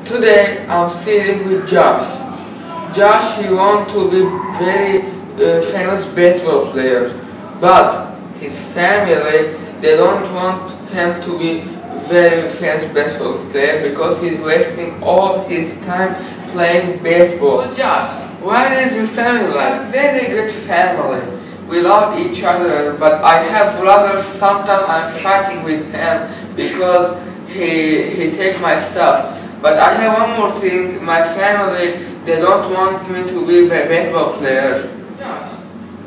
Today I'm sitting with Josh. Josh, he wants to be very famous baseball player, but his family, they don't want him to be very famous baseball player because he's wasting all his time playing baseball. So Josh, what is your family like? A very good family. We love each other, but I have brothers. Sometimes I'm fighting with him because he takes my stuff. But I have one more thing. My family, they don't want me to be a baseball player. Yes.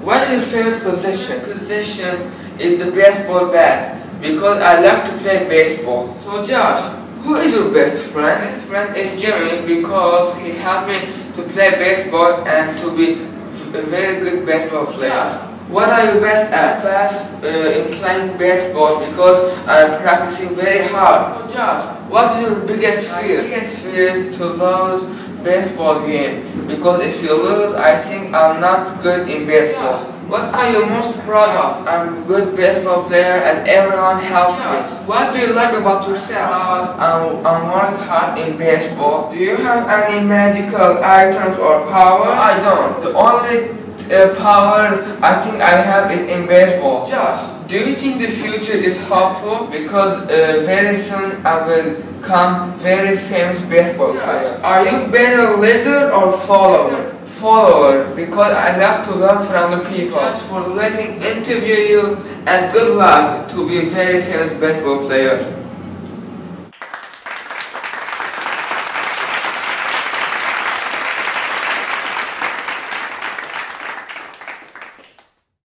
What is your favorite position? Position is the baseball bat because I like to play baseball. So Josh, who is your best friend? My friend is Jimmy because he helped me to play baseball and to be a very good baseball player. Josh, what are you best at? Best in playing baseball because I'm practicing very hard. So Josh, what is your biggest fear? My biggest fear to lose baseball game because if you lose, I think I'm not good in baseball. Josh, what are you most proud of? I'm a good baseball player and everyone helps me. What do you like about yourself? I'm working hard in baseball. Do you have any magical items or power? I don't. The only power I think I have it in baseball. Josh, do you think the future is hopeful? Because very soon I will become very famous baseball player. Are you better leader or follower? Follower, because I like to learn from the people. Just for letting interview you and good luck to be a very famous baseball player.